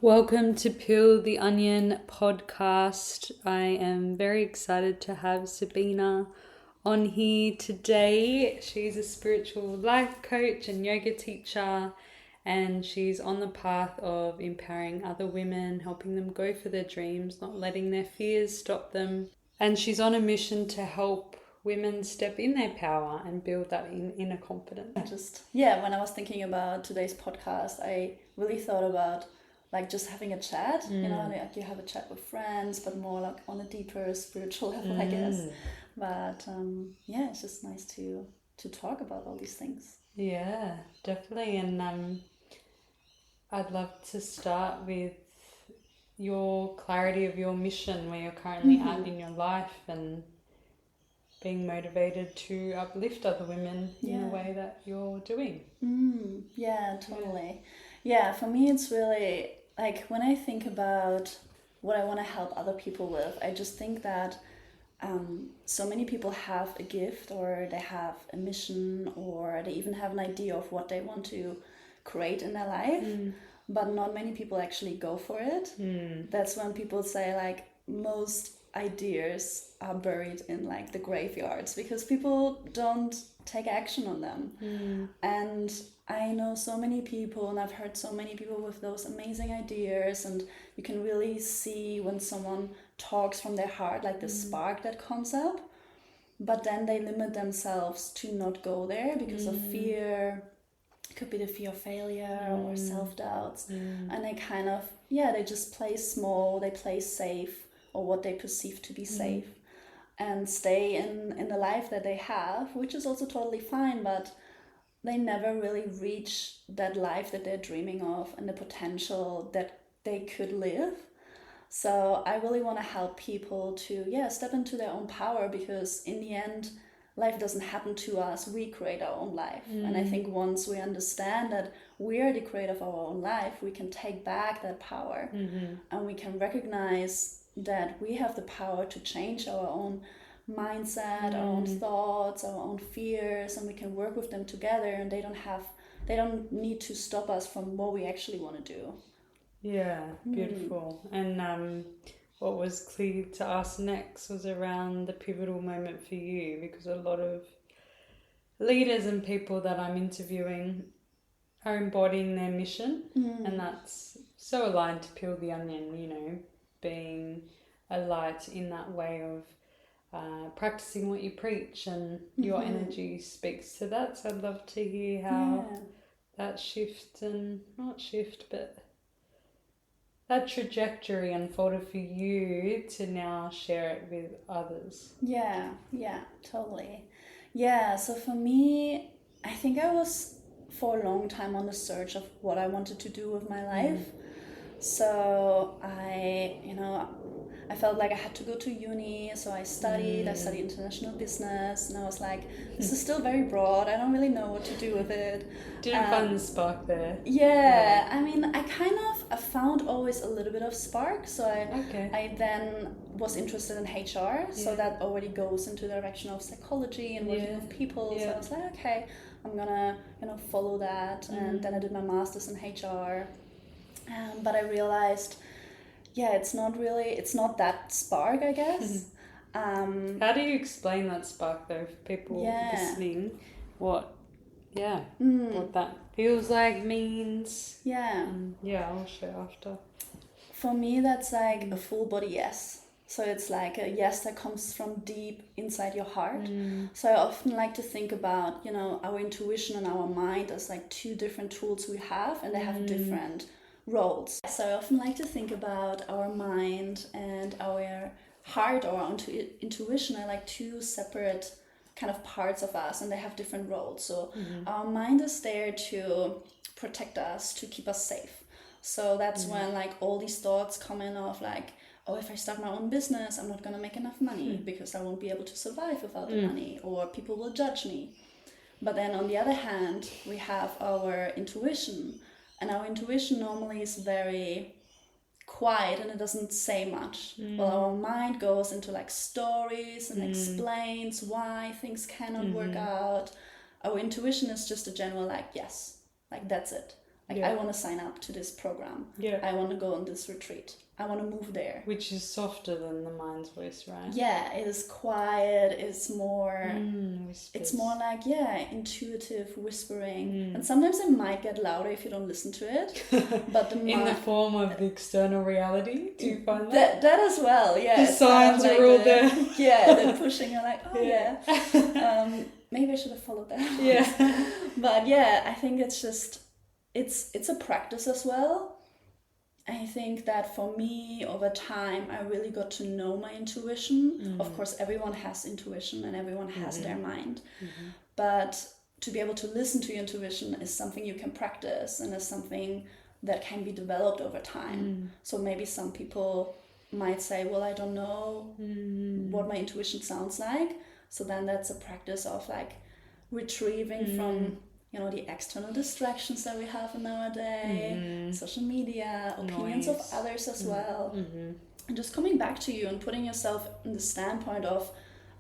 Welcome to Peel the Onion podcast. I am very excited to have Sabine on here today. She's a spiritual life coach and yoga teacher, and she's on the path of empowering other women, helping them go for their dreams, not letting their fears stop them. And she's on a mission to help women step in their power and build that inner confidence. When I was thinking about today's podcast, I really thought about just having a chat, like you have a chat with friends, but more like on a deeper spiritual level, I guess. But it's just nice to talk about all these things. Yeah, definitely. And I'd love to start with your clarity of your mission, where you're currently at in your life, and being motivated to uplift other women in the way that you're doing. Yeah, totally. Yeah, for me it's really like when I think about what I want to help other people with, I just think that so many people have a gift, or they have a mission, or they even have an idea of what they want to create in their life, but not many people actually go for it. That's when people say like most ideas are buried in like the graveyards because people don't take action on them. And I know so many people, and I've heard so many people with those amazing ideas, and you can really see when someone talks from their heart, like the spark that comes up, but then they limit themselves to not go there because of fear. It could be the fear of failure or self-doubts, and they kind of they just play small, they play safe, or what they perceive to be safe, and stay in the life that they have, which is also totally fine, but they never really reach that life that they're dreaming of and the potential that they could live. So I really want to help people to step into their own power, because in the end, life doesn't happen to us, we create our own life. And I think once we understand that we are the creator of our own life, we can take back that power, and we can recognize that we have the power to change our own mindset, our own thoughts, our own fears, and we can work with them together, and they don't need to stop us from what we actually want to do. Yeah, beautiful. And what was clear to us next was around the pivotal moment for you, because a lot of leaders and people that I'm interviewing are embodying their mission, and that's so aligned to Peel the Onion, being a light in that way of practicing what you preach, and your energy speaks to that. So I'd love to hear how that that trajectory unfolded for you to now share it with others. Yeah, totally. Yeah, so for me, I think I was for a long time on the search of what I wanted to do with my life. So I felt like I had to go to uni, so I studied international business, and I was like, this is still very broad, I don't really know what to do with it. Didn't find the spark there. Yeah, I mean, I found always a little bit of spark, so I then was interested in HR, so that already goes into the direction of psychology and working with people, so I was like, okay, I'm gonna follow that, and then I did my master's in HR, but I realized it's not that spark, I guess. How do you explain that spark though for people listening? What that feels like, means? I'll share after. For me, that's like a full body yes. So it's like a yes that comes from deep inside your heart. So I often like to think about, our intuition and our mind as like two different tools we have, and they have different roles. So I often like to think about our mind and our heart, or our intuition, are like two separate kind of parts of us, and they have different roles. So our mind is there to protect us, to keep us safe. So that's when like all these thoughts come in of like, oh, if I start my own business, I'm not going to make enough money because I won't be able to survive without the money, or people will judge me. But then on the other hand, we have our intuition, and our intuition normally is very quiet and it doesn't say much. Well, our mind goes into like stories and explains why things cannot work out. Our intuition is just a general like, yes, like that's it. Like, I want to sign up to this program. I want to go on this retreat. I want to move there. Which is softer than the mind's voice, right? Yeah, it is quiet. It's more... it's more like, intuitive whispering. And sometimes it might get louder if you don't listen to it. But in the form of the external reality, do you find that? That as well, yeah. The signs are all there. Yeah, they're pushing. You're like, oh maybe I should have followed that. Yeah. But yeah, I think it's just, it's a practice as well. I think that for me, over time, I really got to know my intuition. Of course, everyone has intuition and everyone has their mind. But to be able to listen to your intuition is something you can practice and is something that can be developed over time. So maybe some people might say, well, I don't know what my intuition sounds like. So then that's a practice of like retrieving from the external distractions that we have nowadays, social media, opinions of others as well. And just coming back to you and putting yourself in the standpoint of,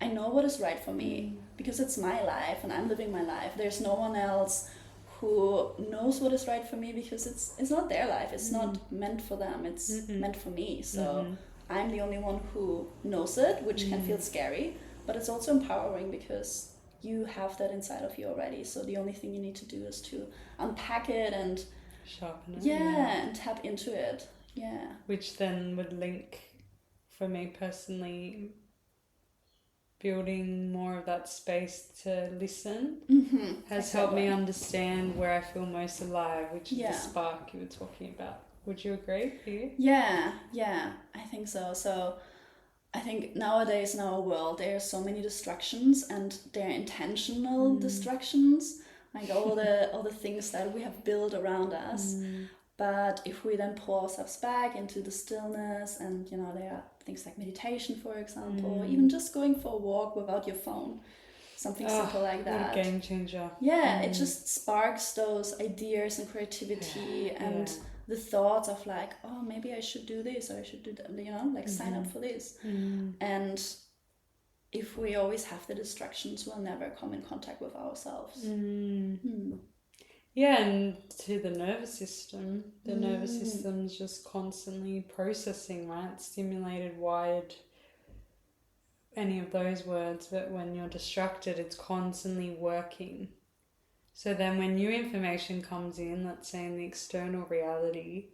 I know what is right for me because it's my life and I'm living my life. There's no one else who knows what is right for me because it's not their life. It's not meant for them. It's meant for me. So I'm the only one who knows it, which can feel scary, but it's also empowering because you have that inside of you already. So the only thing you need to do is to unpack it and sharpen it. And tap into it. Yeah. Which then would link, for me personally, building more of that space to listen has helped me understand where I feel most alive, which is the spark you were talking about. Would you agree for you? Yeah, I think so. So I think nowadays in our world there are so many distractions, and they're intentional distractions, like all the things that we have built around us. But if we then pull ourselves back into the stillness, and there are things like meditation, for example, or even just going for a walk without your phone, something simple like that. What a game changer. Yeah, it just sparks those ideas and creativity and the thoughts of like, oh, maybe I should do this or I should do that, like sign up for this. And if we always have the distractions, we'll never come in contact with ourselves. Yeah, and to the nervous system. The nervous system's just constantly processing, right? Stimulated, wired, any of those words. But when you're distracted, it's constantly working. So then when new information comes in, let's say in the external reality,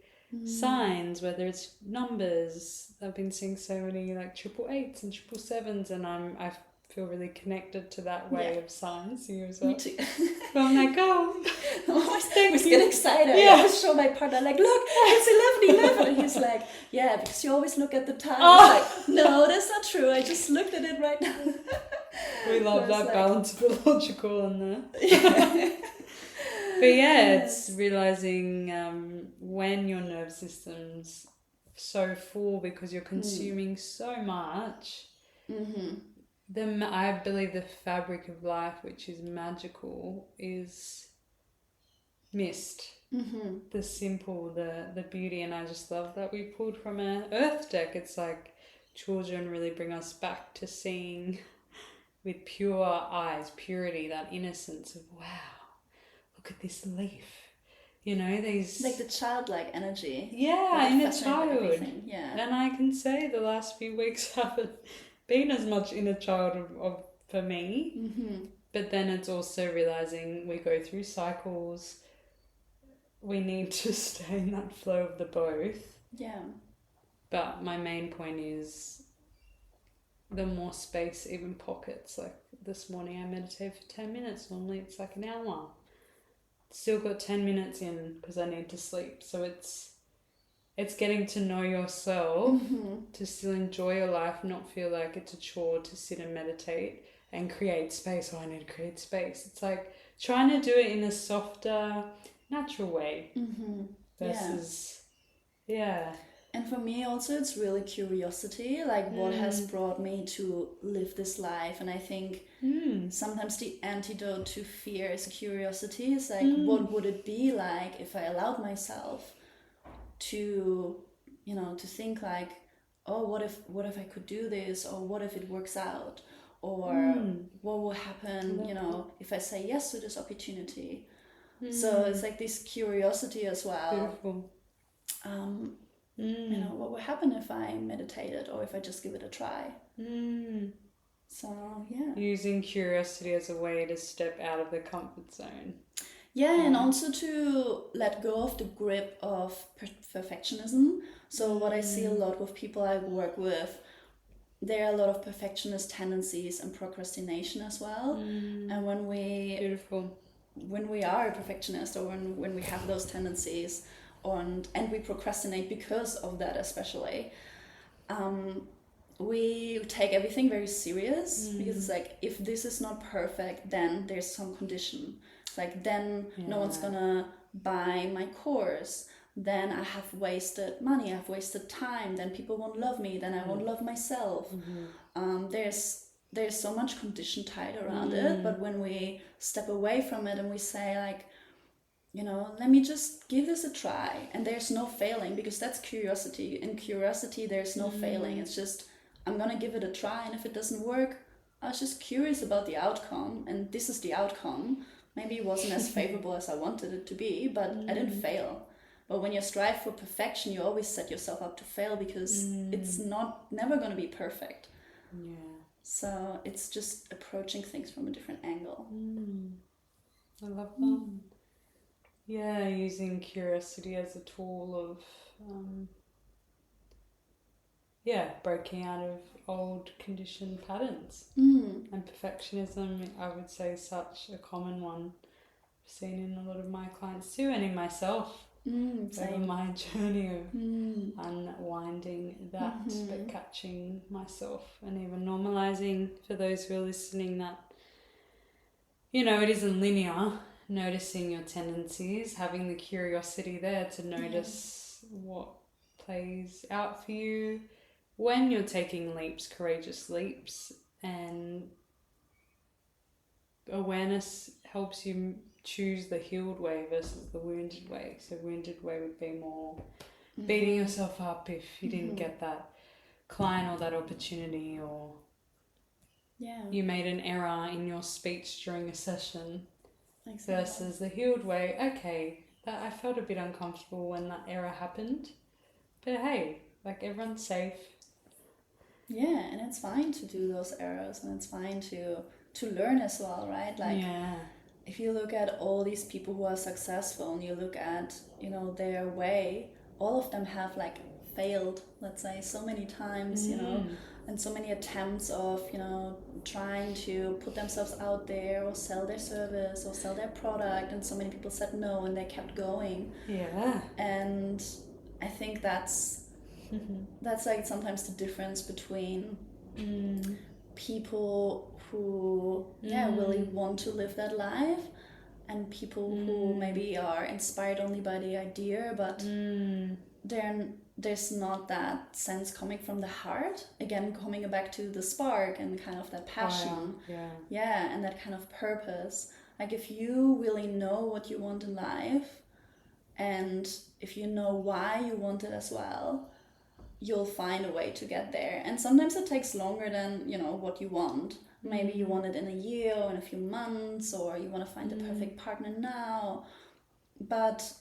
signs, whether it's numbers, I've been seeing so many like 888s and 777s, and I feel really connected to that way of signs. You as well. Me too. So I'm like, oh, I always get excited. I always show my partner, like, look, it's 11:11. And he's like, yeah, because you always look at the time. Like, no, that's not true. I just looked at it right now. We love that balance of the logical and the... But it's realizing when your nervous system's so full because you're consuming so much, I believe the fabric of life, which is magical, is missed. The simple, the beauty. And I just love that we pulled from an earth deck. It's like children really bring us back to seeing with pure eyes, purity, that innocence of, wow, look at this leaf. These... like the childlike energy. Yeah, in a child. Yeah. And I can say the last few weeks haven't been as much inner child of for me. But then it's also realizing we go through cycles. We need to stay in that flow of the both. Yeah. But my main point is the more space, even pockets. Like this morning I meditated for 10 minutes. Normally it's like an hour. Still got 10 minutes in because I need to sleep. So it's getting to know yourself, to still enjoy your life, not feel like it's a chore to sit and meditate and create space. Oh, I need to create space. It's like trying to do it in a softer, natural way versus, And for me also, it's really curiosity, like what has brought me to live this life. And I think sometimes the antidote to fear is curiosity. It's like, what would it be like if I allowed myself to, to think like, oh, what if I could do this? Or what if it works out? Or what will happen, if I say yes to this opportunity? So it's like this curiosity as well. Beautiful. You know, what would happen if I meditated or if I just give it a try? So yeah. Using curiosity as a way to step out of the comfort zone. Yeah, and also to let go of the grip of perfectionism. So what I see a lot with people I work with, there are a lot of perfectionist tendencies and procrastination as well. And when we are a perfectionist, or when we have those tendencies, and we procrastinate because of that especially, we take everything very serious, because it's like, if this is not perfect, then there's some condition. Like, then no one's gonna buy my course, then I have wasted money, I've wasted time, then people won't love me, then I won't love myself. There's so much condition tied around it. But when we step away from it and we say, like, you know, let me just give this a try, and there's no failing, because that's curiosity. In curiosity, there's no failing. It's just, I'm gonna give it a try, and if it doesn't work, I was just curious about the outcome, and this is the outcome. Maybe it wasn't as favorable as I wanted it to be, but I didn't fail. But when you strive for perfection, you always set yourself up to fail, because it's never going to be perfect. Yeah. So it's just approaching things from a different angle. I love that. Yeah, using curiosity as a tool of breaking out of old conditioned patterns. And perfectionism, I would say, is such a common one I've seen in a lot of my clients too, and in myself over my journey of unwinding that, but catching myself, and even normalizing, for those who are listening, that, you know, it isn't linear. Noticing your tendencies, having the curiosity there to notice what plays out for you when you're taking leaps, courageous leaps, and awareness helps you choose the healed way versus the wounded way. So wounded way would be more beating yourself up if you didn't get that client or that opportunity, or you made an error in your speech during a session. Versus the healed way, okay, that I felt a bit uncomfortable when that error happened, but hey, like, everyone's safe. Yeah, and it's fine to do those errors, and it's fine to learn as well, right? Like, if you look at all these people who are successful, and you look at, you know, their way, all of them have, like, failed, let's say, so many times, you know, and so many attempts of, you know, trying to put themselves out there, or sell their service, or sell their product, and so many people said no, and they kept going. And I think that's like sometimes the difference between people who really want to live that life, and people who maybe are inspired only by the idea, but there's not that sense coming from the heart. Again, coming back to the spark and kind of that passion. And that kind of purpose. Like, if you really know what you want in life, and if you know why you want it as well, you'll find a way to get there. And sometimes it takes longer than, you know, what you want. Maybe you want it in a year or in a few months, or you want to find the perfect partner now. But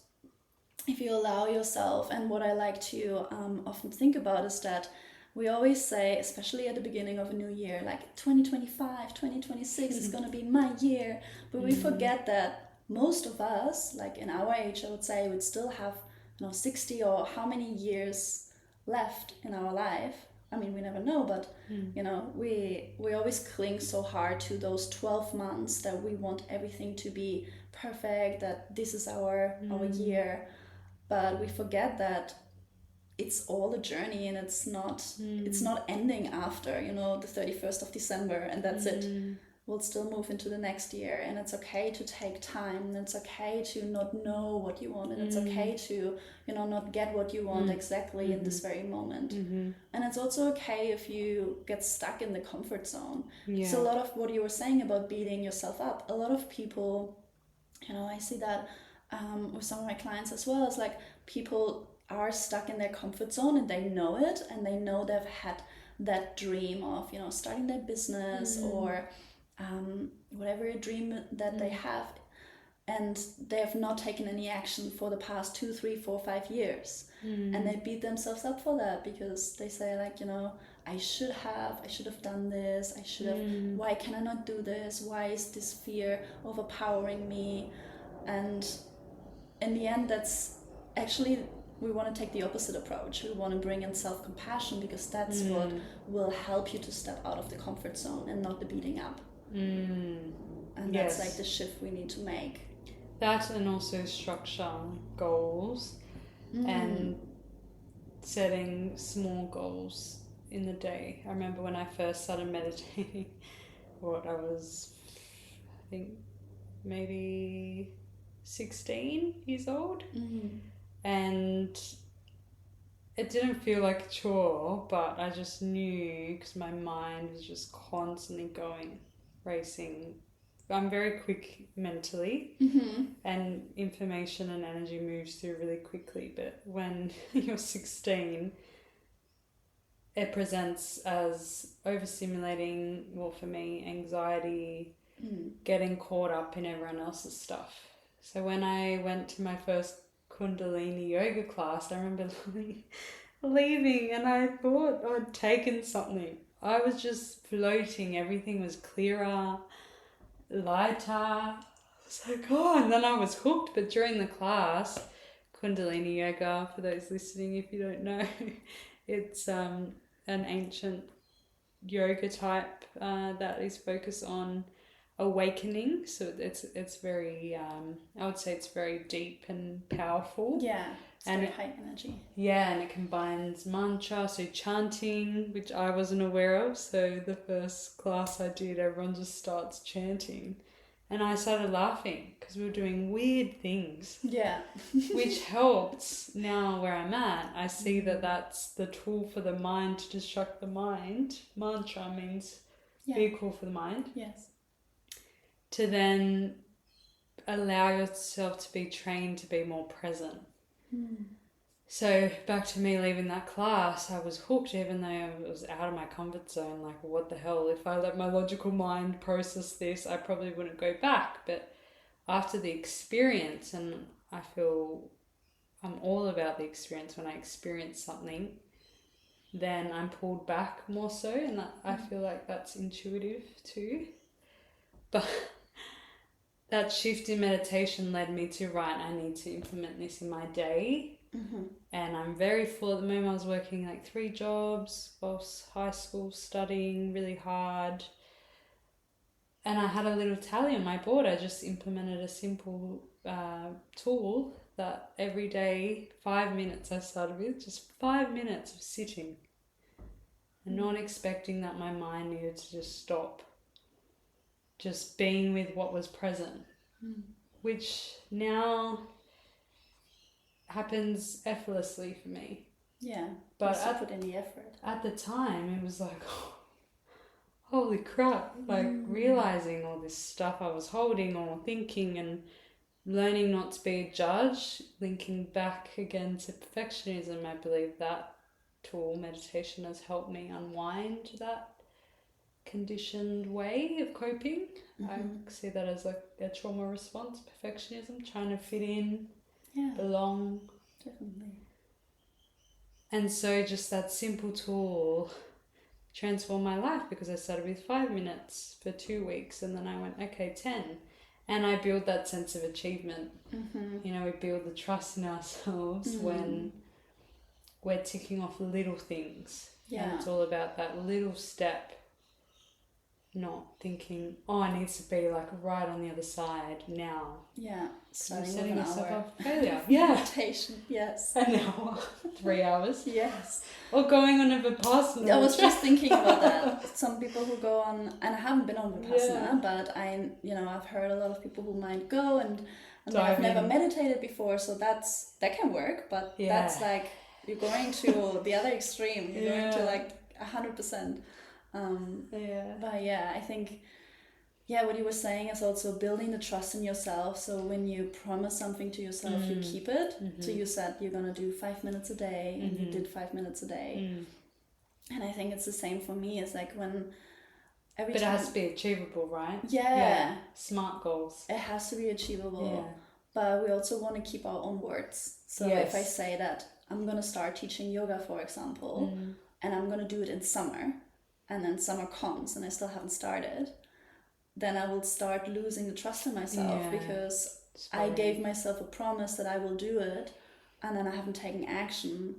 if you allow yourself, and what I like to often think about is that we always say, especially at the beginning of a new year, like 2025, 2026 is going to be my year. But we forget that most of us, like in our age, I would say, would still have, you know, 60 or how many years left in our life. I mean, we never know, but you know, we always cling so hard to those 12 months that we want everything to be perfect, that this is our year. But we forget that it's all a journey, and it's not ending after, you know, the 31st of December, and that's it. We'll still move into the next year, and it's okay to take time, and it's okay to not know what you want, and it's okay to, you know, not get what you want exactly in this very moment. And it's also okay if you get stuck in the comfort zone. So a lot of what you were saying about beating yourself up, a lot of people, you know, I see that with some of my clients as well. It's like, people are stuck in their comfort zone, and they know it, and they know they've had that dream of, you know, starting their business or whatever dream that they have, and they have not taken any action for the past 2, 3, 4, 5 years. And they beat themselves up for that because they say like, you know, I should have done this, I should have, why can I not do this, why is this fear overpowering me? And in the end, that's actually, we want to take the opposite approach. We want to bring in self-compassion, because that's what will help you to step out of the comfort zone and not the beating up. And that's like the shift we need to make. That, and also structure goals and setting small goals in the day. I remember when I first started meditating, I was, I think, maybe 16 years old. And it didn't feel like a chore, but I just knew, because my mind was just constantly going, racing. I'm very quick mentally, and information and energy moves through really quickly. But when you're 16, it presents as overstimulating, well, for me, anxiety, getting caught up in everyone else's stuff. So when I went to my first Kundalini yoga class, I remember leaving, and I thought I'd taken something. I was just floating. Everything was clearer, lighter. I was like, oh, and then I was hooked. But during the class, Kundalini yoga, for those listening, if you don't know, it's an ancient yoga type that is focused on awakening. So it's very I would say it's very deep and powerful. It's very high energy. And it combines mantra, so chanting, which I wasn't aware of. So the first class I did, everyone just starts chanting, and I started laughing because we were doing weird things, which helps. Now where I'm at, I see that that's the tool for the mind to distract the mind. Mantra means vehicle for the mind, to then allow yourself to be trained to be more present. So back to me leaving that class, I was hooked, even though I was out of my comfort zone. Like, what the hell? If I let my logical mind process this, I probably wouldn't go back. But after the experience, and I feel I'm all about the experience, when I experience something, then I'm pulled back more so, and I feel like that's intuitive too. But that shift in meditation led me to, right, I need to implement this in my day. And I'm very full at the moment. I was working like 3 jobs whilst high school, studying really hard. And I had a little tally on my board. I just implemented a simple tool that every day, 5 minutes I started with, just 5 minutes of sitting. And not expecting that my mind needed to just stop. Just being with what was present, which now happens effortlessly for me. But I put in the effort. At the time, it was like, oh, holy crap! Like realizing all this stuff I was holding or thinking, and learning not to be a judge. Linking back again to perfectionism, I believe that tool, meditation, has helped me unwind that conditioned way of coping. I see that as like a trauma response, perfectionism, trying to fit in, belong. Definitely. And so just that simple tool transformed my life, because I started with 5 minutes for 2 weeks, and then I went, okay, 10. And I build that sense of achievement. You know, we build the trust in ourselves when we're ticking off little things. And it's all about that little step. Not thinking, oh, I need to be like right on the other side now. Starting setting with an yourself hour. up for failure. Meditation, An hour, 3 hours. Yes. Or going on a Vipassana. I was just thinking about that. Some people who go on, and I haven't been on Vipassana, but I've heard a lot of people who might go and I've never meditated befthat, so that can work, but that's like, you're going to the other extreme. You're going to like 100%. But I think what you were saying is also building the trust in yourself. So when you promise something to yourself, you keep it. So you said you're gonna do 5 minutes a day, and you did 5 minutes a day. And I think it's the same for me. It's like when every But time. it has to be achievable, right? Yeah. Smart goals. It has to be achievable. Yeah. But we also want to keep our own words. So if I say that I'm going to start teaching yoga, for example, and I'm going to do it in summer, and then summer comes and I still haven't started, then I will start losing the trust in myself because I gave myself a promise that I will do it, and then I haven't taken action,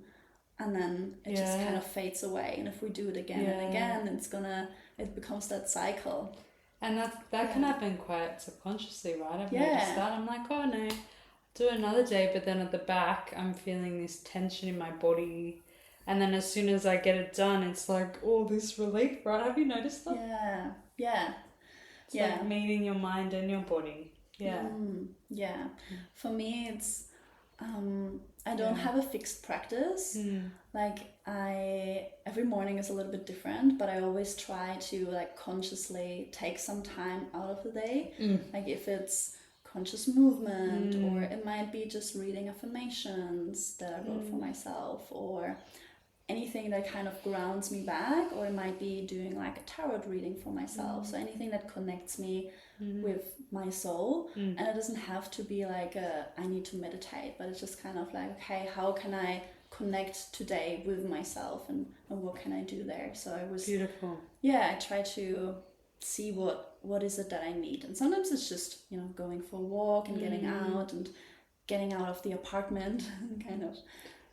and then it just kind of fades away. And if we do it again and again, it becomes that cycle. And that can happen quite subconsciously, right? I've noticed that. I'm like, oh no, do another day, but then at the back I'm feeling this tension in my body, and then as soon as I get it done, it's like all this relief, right? Have you noticed that? It's like meeting your mind and your body. For me, it's I don't have a fixed practice. Like every morning is a little bit different, but I always try to like consciously take some time out of the day. Like if it's conscious movement, or it might be just reading affirmations that I wrote for myself, or anything that kind of grounds me back, or it might be doing like a tarot reading for myself. So anything that connects me with my soul, and it doesn't have to be like I need to meditate, but it's just kind of like, okay, how can I connect today with myself, and what can I do there? So it was beautiful. I try to see what is it that I need, and sometimes it's just going for a walk and getting out of the apartment kind of,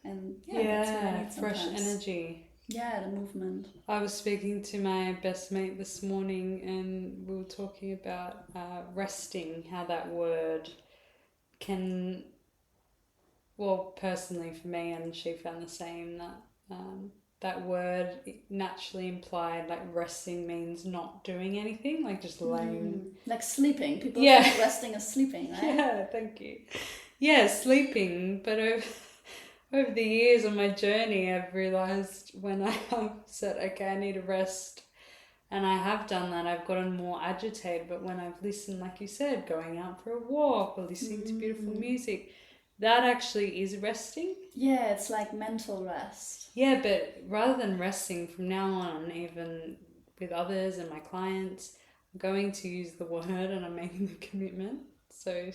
and that's what I need fresh sometimes. energy. The movement. I was speaking to my best mate this morning, and we were talking about resting, how that word can, well, personally for me, and she found the same, that that word naturally implied like resting means not doing anything, like just laying. Like sleeping. People think resting is sleeping, right? Yeah, thank you. Yeah, sleeping, but over the years on my journey, I've realised when I have said, okay, I need to rest, and I have done that, I've gotten more agitated. But when I've listened, like you said, going out for a walk or listening to beautiful music, that actually is resting. Yeah, it's like mental rest. Yeah, but rather than resting, from now on, even with others and my clients, I'm going to use the word, and I'm making the commitment. So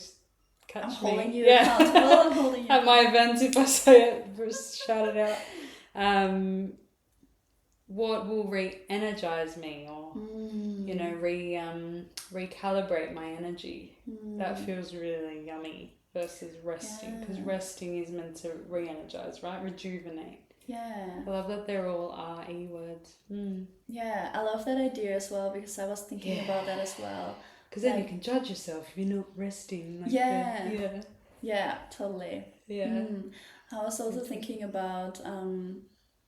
I'm holding you accountable. I'm holding you at my events, if I say it, just shout it out. What will re-energize me, or recalibrate my energy? That feels really yummy versus resting, because resting is meant to re-energize, right? Rejuvenate. I love that they're all R-E words. Yeah, I love that idea as well, because I was thinking about that as well. Because then you can judge yourself if you're not resting. Like yeah, totally. I was also thinking about,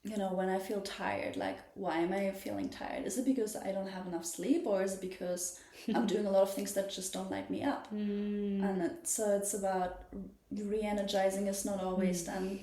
when I feel tired, like, why am I feeling tired? Is it because I don't have enough sleep, or is it because I'm doing a lot of things that just don't light me up? And so it's about re-energizing is not always then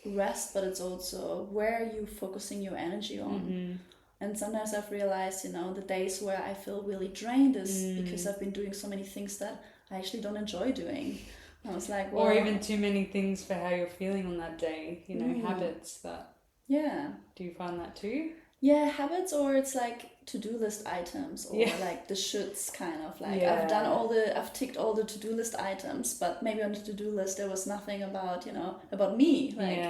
rest, but it's also where are you focusing your energy on? And sometimes I've realized, the days where I feel really drained is because I've been doing so many things that I actually don't enjoy doing. I was like, well, or even too many things for how you're feeling on that day, habits that. Do you find that too? Yeah, habits, or it's like to-do list items, or like the shoulds, kind of like I've ticked all the to-do list items, but maybe on the to-do list there was nothing about, about me, like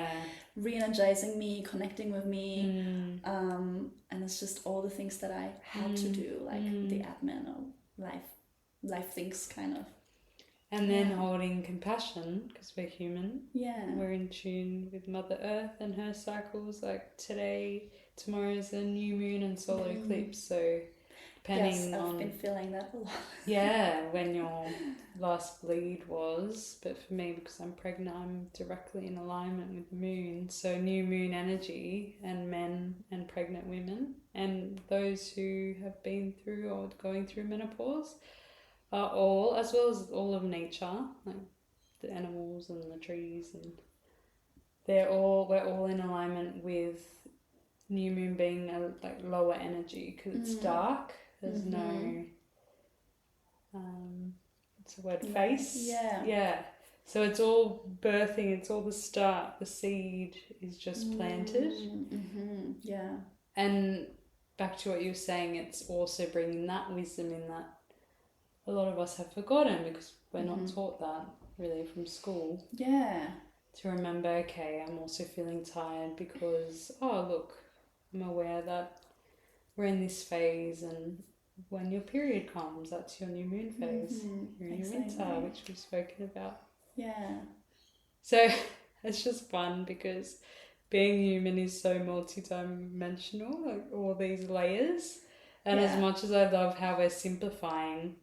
re-energizing me, connecting with me, and it's just all the things that I had to do, like the admin or life things, kind of. And then holding compassion, because we're human. Yeah. We're in tune with Mother Earth and her cycles. Like tomorrow is a new moon and solar eclipse. So depending on... I've been feeling that a lot. When your last bleed was. But for me, because I'm pregnant, I'm directly in alignment with the moon. So new moon energy, and men and pregnant women, and those who have been through or going through menopause, are all, as well as all of nature, like the animals and the trees, and we're all in alignment with new moon being a like lower energy, because it's dark. There's no what's the word, face. So it's all birthing, it's all the start. The seed is just planted. And back to what you were saying, it's also bringing that wisdom in that a lot of us have forgotten because we're not taught that really from school. Yeah. To remember, okay, I'm also feeling tired because, oh, look, I'm aware that we're in this phase, and when your period comes, that's your new moon phase. You're in your winter, which we've spoken about. Yeah. So it's just fun because being human is so multi-dimensional, like all these layers. And as much as I love how we're simplifying,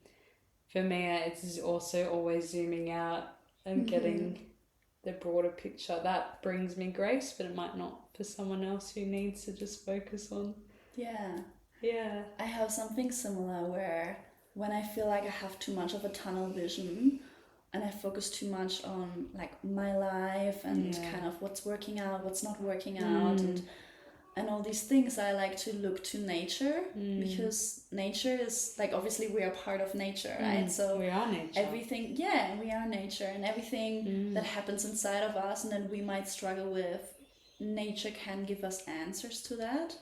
for me, it's also always zooming out and getting the broader picture. That brings me grace, but it might not for someone else who needs to just focus on. Yeah. I have something similar where when I feel like I have too much of a tunnel vision and I focus too much on like my life and kind of what's working out, what's not working out, and all these things, I like to look to nature because nature is like, obviously we are part of nature, right? So we are nature. Everything, we are nature, and everything that happens inside of us and that we might struggle with, nature can give us answers to that.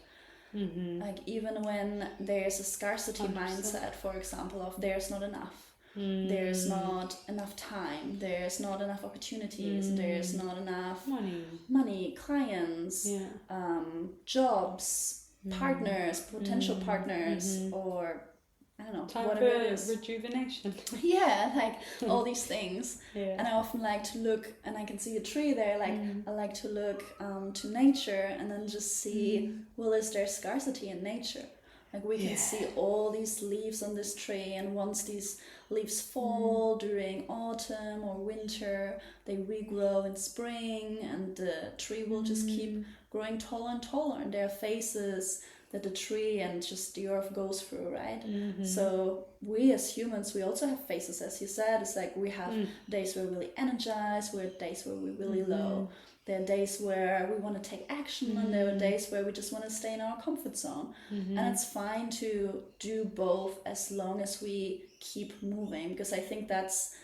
Like even when there's a scarcity 100%. mindset, for example, of there's not enough, there's not enough time, there's not enough opportunities, there's not enough money, clients, jobs, partners, potential partners, or I don't know, time whatever for it is. rejuvenation. Like all these things. And I often like to look, and I can see a tree there, like I like to look to nature and then just see, well, is there scarcity in nature? Like we can see all these leaves on this tree, and once these leaves fall during autumn or winter, they regrow in spring, and the tree will just keep growing taller and taller, and there are phases that the tree and just the earth goes through, right? So we as humans, we also have phases, as you said. It's like we have days where we're really energized, we have days where we're really low. There are days where we want to take action, and there are days where we just want to stay in our comfort zone. And it's fine to do both as long as we keep moving, because I think that's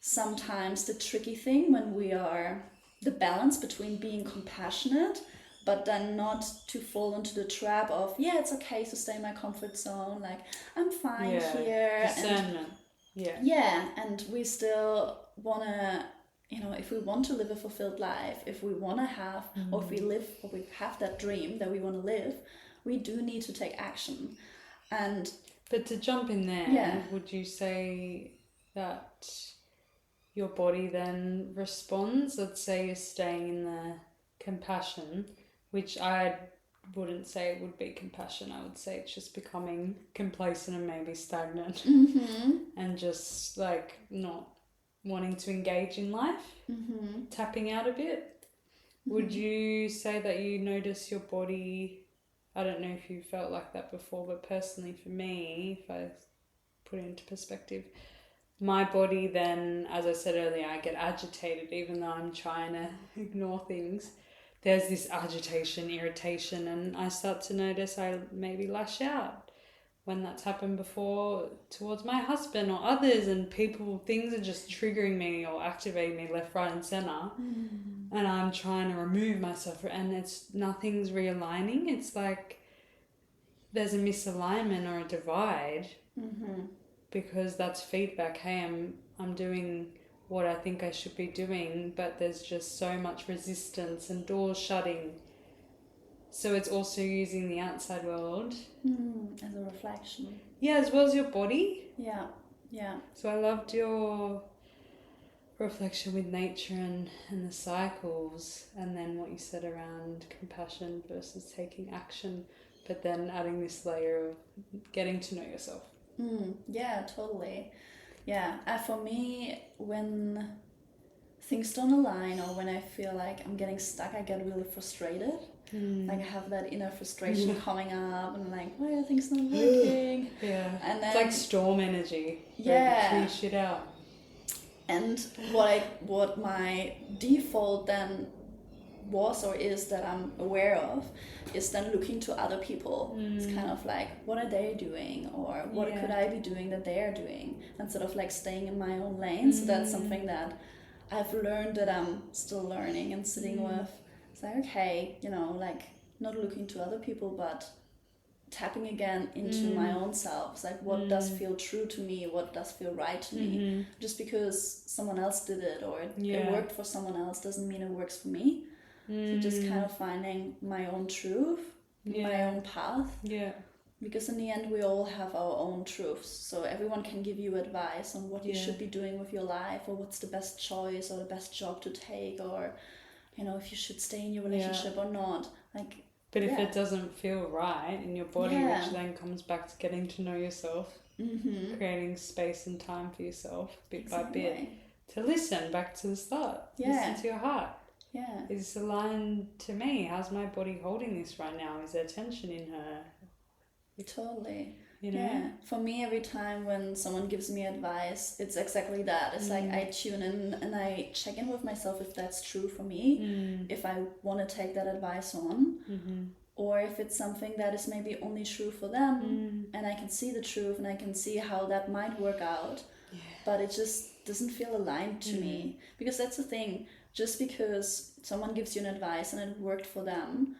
sometimes the tricky thing when we are the balance between being compassionate but then not to fall into the trap of it's okay to stay in my comfort zone, like I'm fine here, discernment. And we still want to, if we want to live a fulfilled life, if we want to have or if we have that dream that we want to live, we do need to take action. But to jump in there, would you say that your body then responds? Let's say you're staying in the compassion, which I wouldn't say it would be compassion. I would say it's just becoming complacent and maybe stagnant and just like not wanting to engage in life, tapping out a bit. Would you say that you notice your body? I don't know if you felt like that before, but personally for me, if I put it into perspective, my body then, as I said earlier, I get agitated even though I'm trying to ignore things. There's this agitation, irritation, and I start to notice I maybe lash out when that's happened before towards my husband or others, and things are just triggering me or activating me left, right and centre, and I'm trying to remove myself, and nothing's realigning. It's like there's a misalignment or a divide because that's feedback. Hey, I'm doing what I think I should be doing, but there's just so much resistance and doors shutting. So it's also using the outside world as a reflection. Yeah, as well as your body. Yeah. So I loved your reflection with nature and the cycles, and then what you said around compassion versus taking action, but then adding this layer of getting to know yourself. Yeah, totally. Yeah, for me, when things don't align or when I feel like I'm getting stuck, I get really frustrated. Like I have that inner frustration coming up, and like, why are things not working? And then, it's like storm energy. Clear shit out. And what my default then was or is that I'm aware of is then looking to other people. It's kind of like, what are they doing, or what could I be doing that they're doing, instead of like staying in my own lane. So that's something that I've learned that I'm still learning and sitting with. It's like, okay, like not looking to other people, but tapping again into my own self. It's like, what does feel true to me? What does feel right to me? Just because someone else did it or it worked for someone else doesn't mean it works for me. So just kind of finding my own truth, my own path. Yeah. Because in the end, we all have our own truths. So everyone can give you advice on what you should be doing with your life, or what's the best choice or the best job to take, or, you know, if you should stay in your relationship or not. Like, but if it doesn't feel right in your body, which then comes back to getting to know yourself, creating space and time for yourself bit by bit, to listen back to the start. Listen to your heart. Yeah. Is this aligned to me? How's my body holding this right now? Is there tension in her? Totally. You know? Yeah. For me, every time when someone gives me advice, it's exactly that. It's like I tune in and I check in with myself if that's true for me, if I want to take that advice on, or if it's something that is maybe only true for them, and I can see the truth and I can see how that might work out, but it just doesn't feel aligned to me. Because that's the thing. Just because someone gives you an advice and it worked for them,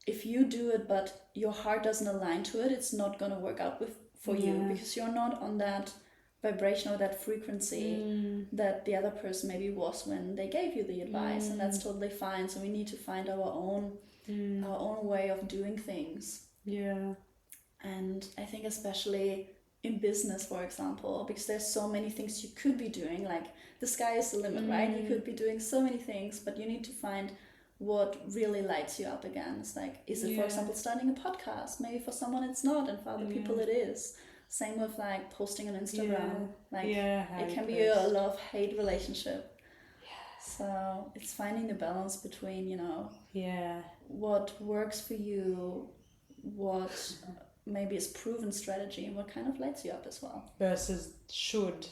if you do it but your heart doesn't align to it, it's not going to work out for you, because you're not on that vibration or that frequency that the other person maybe was when they gave you the advice, and that's totally fine. So we need to find our own way of doing things. Yeah. And I think especially in business, for example, because there's so many things you could be doing, like the sky is the limit, right? You could be doing so many things, but you need to find what really lights you up again. It's like, is it, for example, starting a podcast? Maybe for someone it's not, and for other people it is. Same with like posting on Instagram. Like it can be a love-hate relationship. So it's finding the balance between, you know, what works for you, what maybe is proven strategy, and what kind of lights you up as well. Versus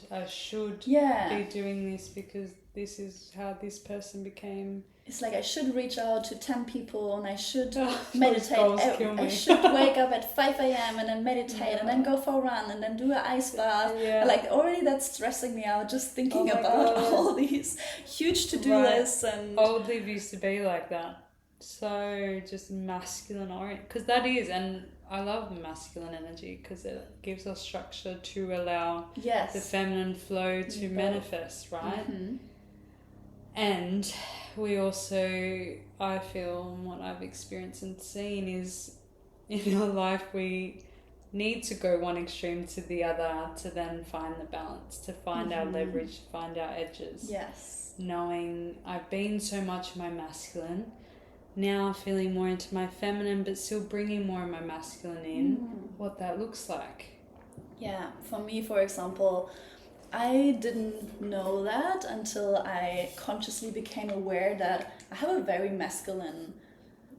I should be doing this because this is how this person became. It's like I should reach out to 10 people and I should meditate. I should wake up at 5 a.m. and then meditate and then go for a run and then do an ice bath. Like already that's stressing me out just thinking about all these huge to-do lists. And old Liv used to be like that. So just masculine orient. Because that is, and I love masculine energy because it gives us structure to allow the feminine flow to manifest, right? And we also, I feel, and what I've experienced and seen is in our life we need to go one extreme to the other to then find the balance, to find our leverage, to find our edges. Yes. Knowing I've been so much my masculine, now feeling more into my feminine but still bringing more of my masculine in, what that looks like. Yeah, for me, for example, I didn't know that until I consciously became aware that I have a very masculine,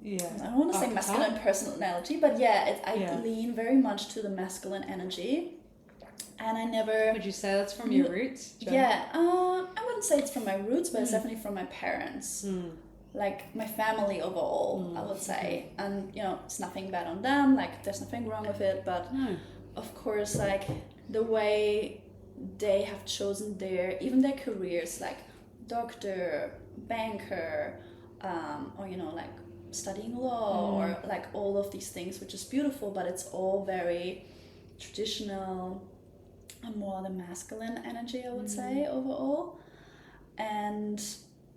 I don't want to say masculine personality, but I lean very much to the masculine energy. And I never... Would you say that's from your roots, Jen? Yeah, I wouldn't say it's from my roots, but it's definitely from my parents. Like my family overall, I would say. And, you know, it's nothing bad on them, like there's nothing wrong with it, but of course, like the way they have chosen even their careers, like doctor, banker, or, you know, like studying law, or like all of these things, which is beautiful, but it's all very traditional and more the masculine energy, I would say, overall. And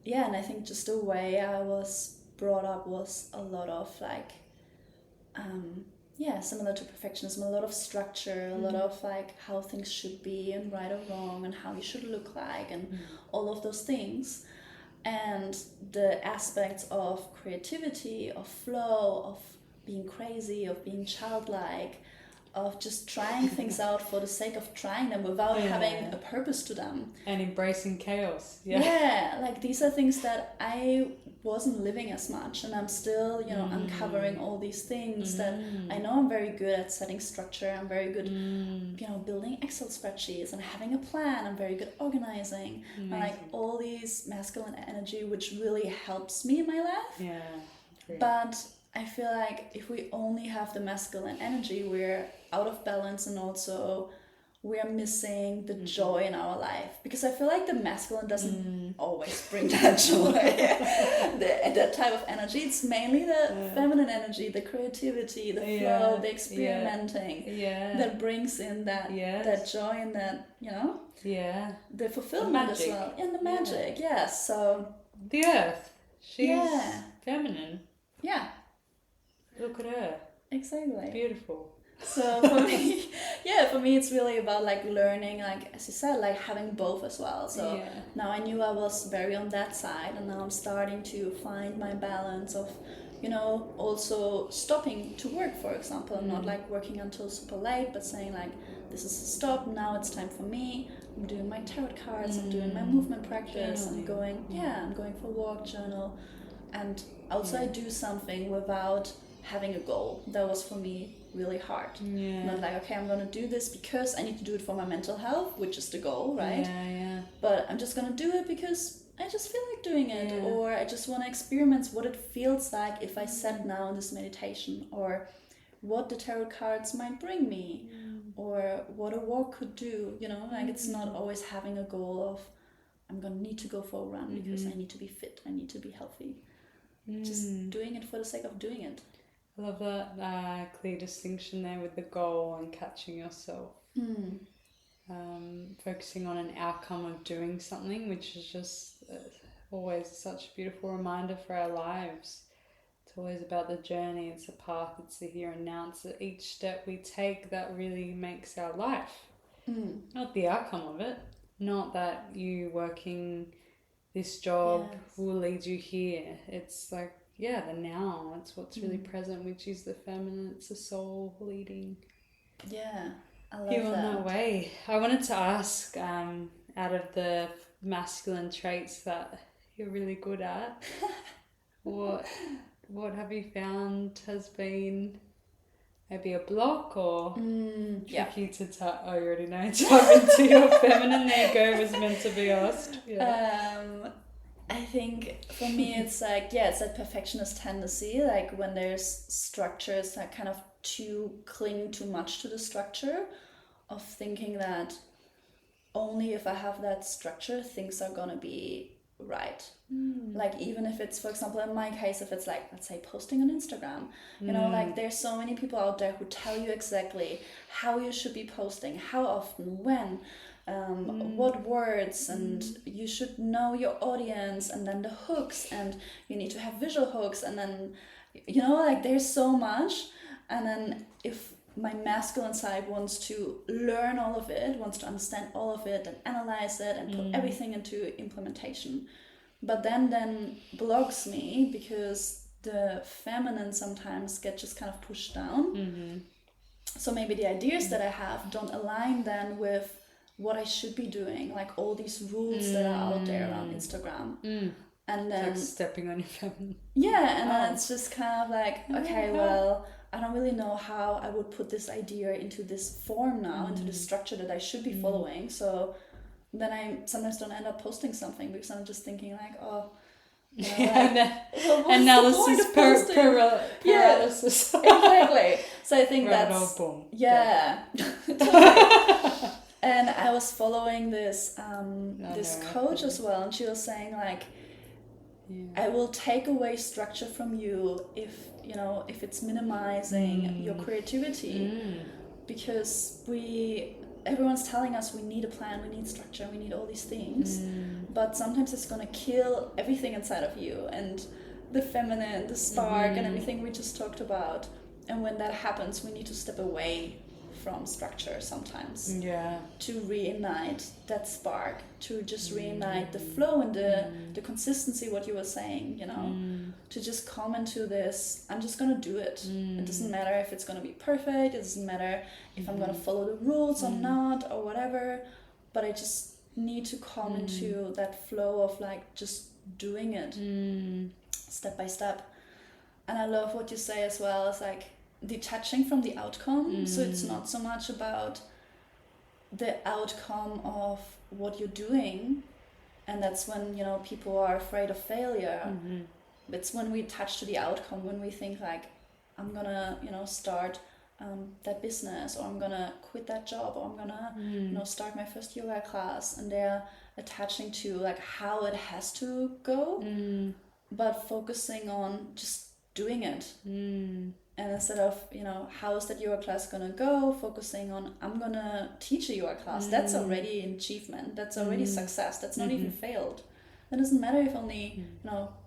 and I think just the way I was brought up was a lot of like similar to perfectionism, a lot of structure, a lot of like how things should be and right or wrong and how you should look like and all of those things. And the aspects of creativity, of flow, of being crazy, of being childlike, of just trying things out for the sake of trying them without having a purpose to them. And embracing chaos. Like these are things that I wasn't living as much, and I'm still, you know, uncovering all these things that I know I'm very good at setting structure. I'm very good, you know, building Excel spreadsheets and having a plan. I'm very good organizing. And like all these masculine energy, which really helps me in my life. But I feel like if we only have the masculine energy, we're out of balance, and also we are missing the joy in our life, because I feel like the masculine doesn't always bring that joy. That type of energy. It's mainly the feminine energy, the creativity, the flow, the experimenting that brings in that that joy and that, you know, the fulfillment as well, and the magic. Yes, so the earth, she's feminine. Yeah, look at her. Exactly. Beautiful. So for me, for me it's really about like learning, like as you said, like having both as well. So now I knew I was very on that side, and now I'm starting to find my balance of, you know, also stopping to work, for example, not like working until super late, but saying like, this is a stop, now it's time for me. I'm doing my tarot cards, I'm doing my movement practice, I'm going for a walk, journal, and also I do something without having a goal. That was for me really hard. Not like, okay, I'm gonna do this because I need to do it for my mental health, which is the goal, right? But I'm just gonna do it because I just feel like doing it, or I just want to experiment what it feels like if I sat now in this meditation, or what the tarot cards might bring me, or what a walk could do, you know. Like, it's not always having a goal of, I'm gonna need to go for a run because I need to be fit, I need to be healthy. Just doing it for the sake of doing it. I love that clear distinction there with the goal and catching yourself. Focusing on an outcome of doing something, which is just always such a beautiful reminder for our lives. It's always about the journey, it's the path, it's the here and now. It's each step we take that really makes our life. Not the outcome of it. Not that you working this job will lead you here. It's like, the now. It's what's really present, which is the feminine. It's the soul leading. Yeah, I love you on that way. I wanted to ask, out of the masculine traits that you're really good at, what have you found has been maybe a block or tricky to tap? Oh, you already know. Tap into your feminine. There you go. Was meant to be asked. I think for me it's like, it's that perfectionist tendency, like when there's structures that kind of cling too much to the structure, of thinking that only if I have that structure things are gonna be right. Like, even if it's, for example, in my case, if it's like, let's say, posting on Instagram, you know, like there's so many people out there who tell you exactly how you should be posting, how often, when, what words, and you should know your audience, and then the hooks, and you need to have visual hooks, and then, you know, like there's so much. And then if my masculine side wants to learn all of it, wants to understand all of it and analyze it and put everything into implementation, but then blocks me because the feminine sometimes get just kind of pushed down. So maybe the ideas that I have don't align then with what I should be doing, like all these rules that are out there around Instagram. And then it's like stepping on your feminine. And then it's just kind of like, okay, well, I don't really know how I would put this idea into this form now, into the structure that I should be following. So then I sometimes don't end up posting something because I'm just thinking like, oh, you know, like, analysis paralysis. Exactly. So I think that's boom. And I was following this coach as well, and she was saying like, I will take away structure from you if it's minimizing your creativity, because everyone's telling us we need a plan, we need structure, we need all these things, but sometimes it's going to kill everything inside of you, and the feminine, the spark, and everything we just talked about. And when that happens, we need to step away from structure sometimes to reignite that spark, to just reignite the flow and the consistency, what you were saying, you know, to just come into this, I'm just gonna do it. It doesn't matter if it's gonna be perfect, it doesn't matter if I'm gonna follow the rules or not or whatever, but I just need to come into that flow of like just doing it step by step. And I love what you say as well, it's like detaching from the outcome. So it's not so much about the outcome of what you're doing, and that's when, you know, people are afraid of failure. It's when we touch to the outcome, when we think like, I'm gonna, you know, start that business, or I'm gonna quit that job, or I'm gonna start my first yoga class, and they're attaching to like how it has to go, but focusing on just doing it. And instead of, how is that yoga class gonna go, focusing on, I'm gonna teach a yoga class, that's already an achievement, that's already success, that's not even failed. It doesn't matter if only,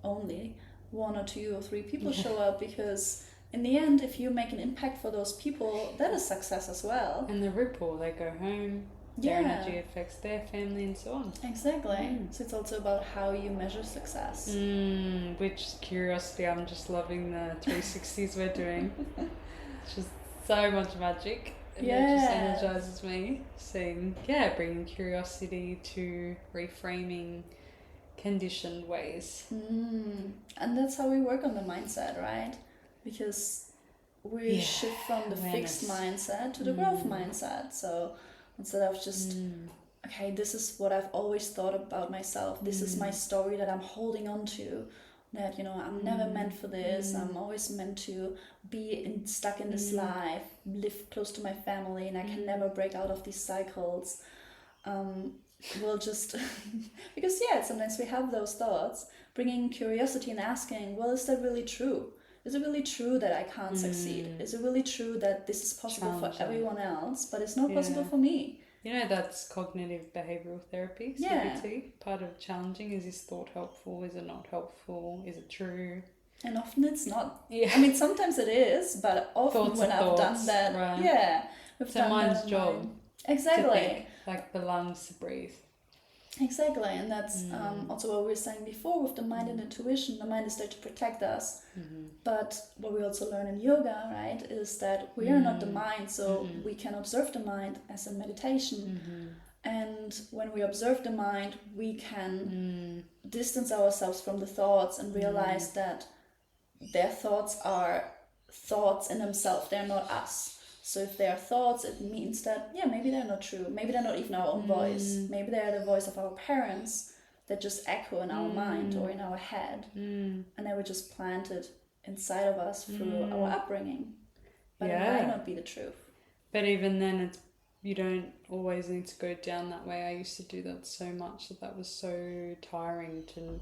only 1 or 2 or 3 people show up, because in the end, if you make an impact for those people, that is success as well. And the ripple, they go home, their energy affects their family and so on. Exactly. So it's also about how you measure success. Which curiosity, I'm just loving the 360s we're doing. It's just so much magic. And it just energizes me. Seeing, bringing curiosity to reframing conditioned ways. And that's how we work on the mindset, right? Because we shift from the fixed mindset to the growth mindset. So instead of just, okay, this is what I've always thought about myself. This is my story that I'm holding on to. That, I'm never meant for this. I'm always meant to be stuck in this life, live close to my family, and I can never break out of these cycles. We'll just, because sometimes we have those thoughts, bringing curiosity and asking, well, is that really true? Is it really true that I can't succeed? Is it really true that this is possible for everyone else, but it's not possible for me? That's cognitive behavioral therapy, CBT. Part of challenging, is this thought helpful? Is it not helpful? Is it true? And often it's not. I mean, sometimes it is, but often when I've done that, right. It's a mind's job. Exactly. To think, like the lungs to breathe. Exactly, and that's also what we were saying before with the mind and intuition. The mind is there to protect us, but what we also learn in yoga, right, is that we are not the mind, so we can observe the mind as a meditation. And when we observe the mind, we can distance ourselves from the thoughts and realize that their thoughts are thoughts in themselves, they're not us. So if they are thoughts, it means that, maybe they're not true. Maybe they're not even our own voice. Maybe they're the voice of our parents that just echo in our mind or in our head. And they were just planted inside of us through our upbringing. But it might not be the truth. But even then, you don't always need to go down that way. I used to do that so much that was so tiring to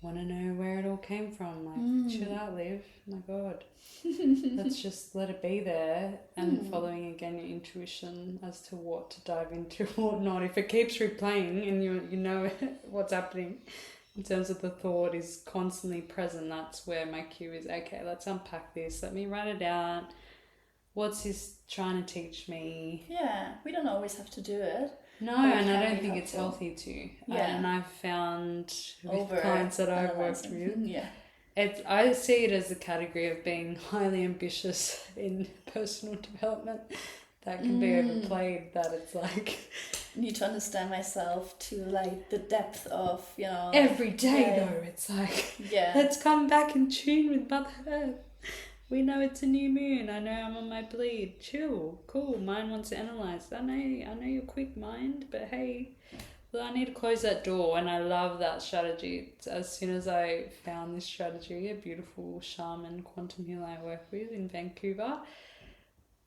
want to know where it all came from. Like, chill out, Liv. My God. Let's just let it be there, and following again your intuition as to what to dive into, what not. If it keeps replaying and you know what's happening in terms of the thought is constantly present, that's where my cue is, okay, let's unpack this. Let me write it out. What's this trying to teach me? Yeah, we don't always have to do it. No, and I don't think it's healthy to. And I've found with clients that I've worked with, I see it as a category of being highly ambitious in personal development. That can be overplayed, that it's like... I need to understand myself to like the depth of, every day though, it's like, let's come back in tune with Mother Earth. We know it's a new moon. I know I'm on my bleed. Chill. Cool. Mind wants to analyze. I know you're quick, mind, but hey... Well, I need to close that door, and I love that strategy. As soon as I found this strategy, a beautiful shaman quantum healer I work with in Vancouver,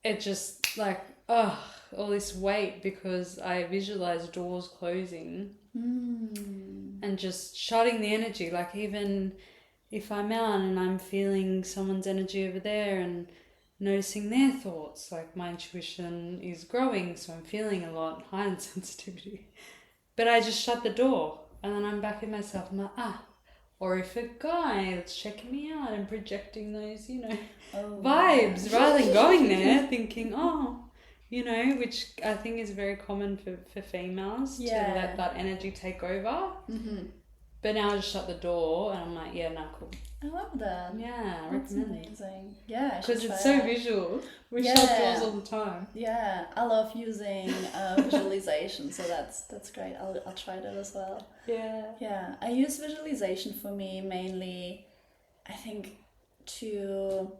it just like, all this weight, because I visualize doors closing and just shutting the energy. Like, even if I'm out and I'm feeling someone's energy over there and noticing their thoughts, like my intuition is growing, so I'm feeling a lot, heightened sensitivity. But I just shut the door, and then I'm back in myself. I'm like, Or if a guy that's checking me out and projecting those, vibes, rather than going there thinking, which I think is very common for females to let that energy take over. But now I just shut the door, and I'm like, cool. I love that. Yeah, I That's recommend amazing. Yeah, because it's so visual. We shut doors all the time. Yeah, I love using visualization, so that's great. I'll try that as well. Yeah, I use visualization for me mainly, I think, to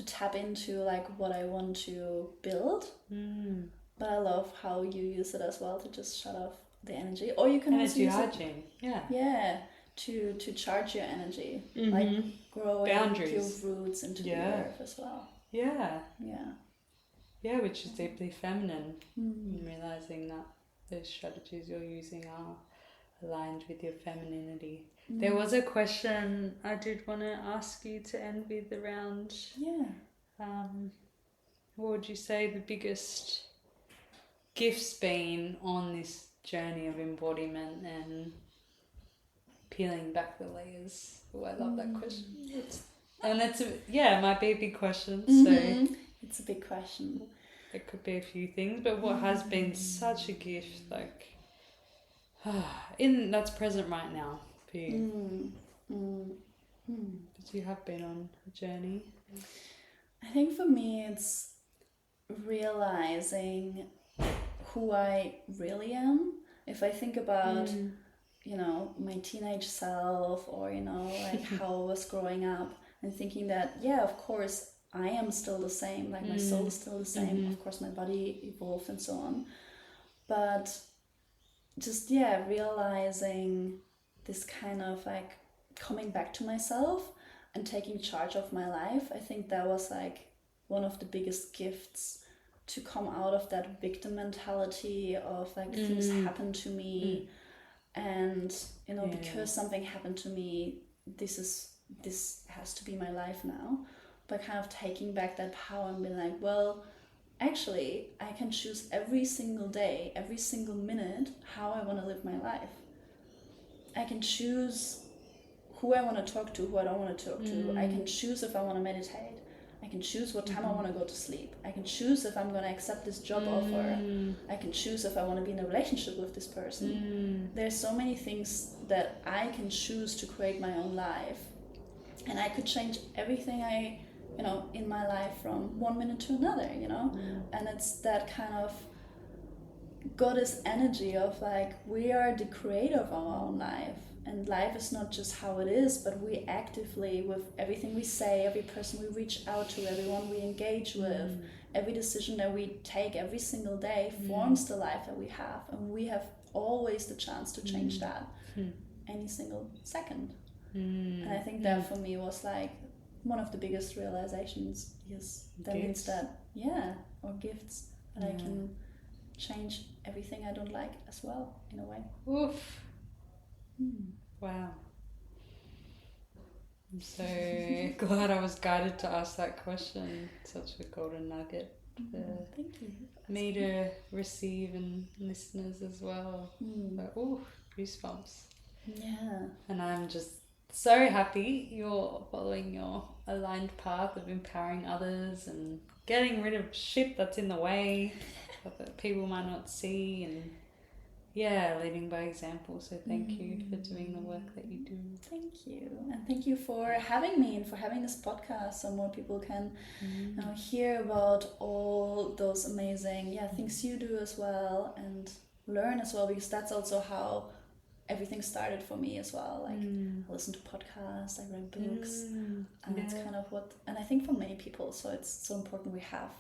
tap into like what I want to build. But I love how you use it as well to just shut off the energy, or you can also use hygiene. To charge your energy, like growing your roots into the earth as well. yeah, which is deeply feminine. And realizing that those strategies you're using are aligned with your femininity. There was a question I did want to ask you to end with around, what would you say the biggest gifts been on this journey of embodiment and peeling back the layers? Oh, I love that question. It might be a big question, so it's a big question. It could be a few things, but what has been such a gift, like, that's present right now for you? Because you have been on a journey. I think for me it's realizing who I really am. If I think about, my teenage self, or, like how I was growing up, and thinking that, yeah, of course, I am still the same, like my soul is still the same, of course my body evolved and so on. But just, realizing this kind of like coming back to myself and taking charge of my life, I think that was like one of the biggest gifts, to come out of that victim mentality of like things happen to me, and because something happened to me, this has to be my life now. But kind of taking back that power and being like, well, actually I can choose every single day, every single minute, how I want to live my life. I can choose who I want to talk to, who I don't want to talk to. I can choose if I want to meditate. I can choose what time I want to go to sleep. I can choose if I'm going to accept this job offer. I can choose if I want to be in a relationship with this person. There's so many things that I can choose to create my own life. And I could change everything in my life from one minute to another, And it's that kind of goddess energy of like, we are the creator of our own life. And life is not just how it is, but we actively, with everything we say, every person we reach out to, everyone we engage with, every decision that we take every single day forms the life that we have. And we have always the chance to change that any single second. And I think that for me was like one of the biggest realizations. Yes, that means that, or gifts, that I can change everything I don't like as well, in a way. Oof. Wow. I'm so glad I was guided to ask that question. Such a golden nugget for Thank you. me to receive, and listeners as well. But, goosebumps. Yeah. And I'm just so happy you're following your aligned path of empowering others and getting rid of shit that's in the way that people might not see, and leading by example. So thank you for doing the work that you do. Thank you. And thank you for having me and for having this podcast, so more people can hear about all those amazing things you do as well, and learn as well, because that's also how everything started for me as well. Like I listened to podcasts, I read books, and it's kind of and I think for many people, so it's so important we have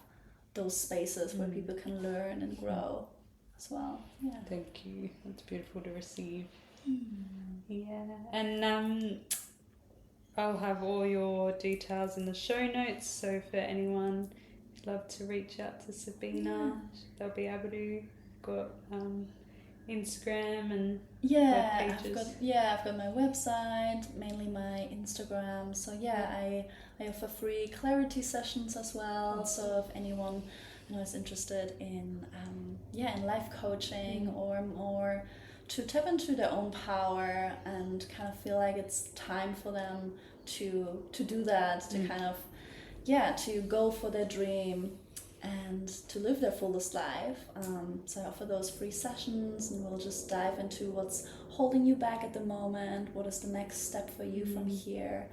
those spaces where people can learn and grow as well. Yeah. Thank you. That's beautiful to receive. Yeah. And I'll have all your details in the show notes, so for anyone who'd love to reach out to Sabine, they'll be able to. Got Instagram and web pages. I've got my website, mainly my Instagram. So I offer free clarity sessions as well. So if anyone is interested in in life coaching, or more to tap into their own power and kind of feel like it's time for them to do that, to kind of to go for their dream and to live their fullest life. So I offer those free sessions, and we'll just dive into what's holding you back at the moment, what is the next step for you from here.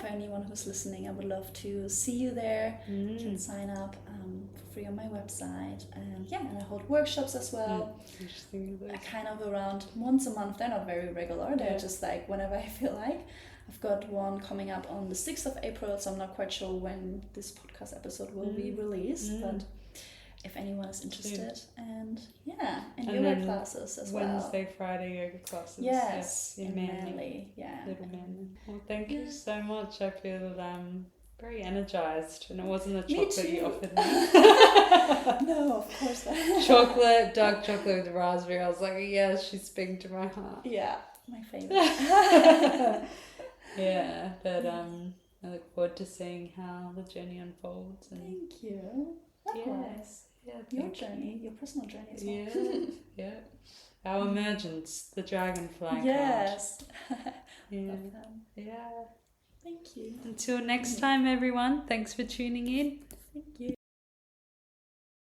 For anyone who's listening, I would love to see you there. You can sign up for free on my website, and I hold workshops as well. Kind of around once a month. They're not very regular, they're just like whenever I feel like. I've got one coming up on the 6th of April, so I'm not quite sure when this podcast episode will be released, but if anyone is interested. And yoga classes as well. Wednesday, Friday yoga classes. Yes, in Manly. Little Manly. Well, thank you so much. I feel very energized, and it wasn't the Me chocolate you too. offered me. No, of course not. Chocolate, dark chocolate with raspberry. I was like, yes, she's speaking to my heart. Yeah, my favorite. Yeah, but I look forward to seeing how the journey unfolds. And Thank you. Likewise. yeah, Your journey, your personal journey as well. yeah, yeah. Our emergence, the dragonfly Yes. card. Yeah, Love that. yeah. Thank you. Until next time, everyone. Thanks for tuning in. Thank you.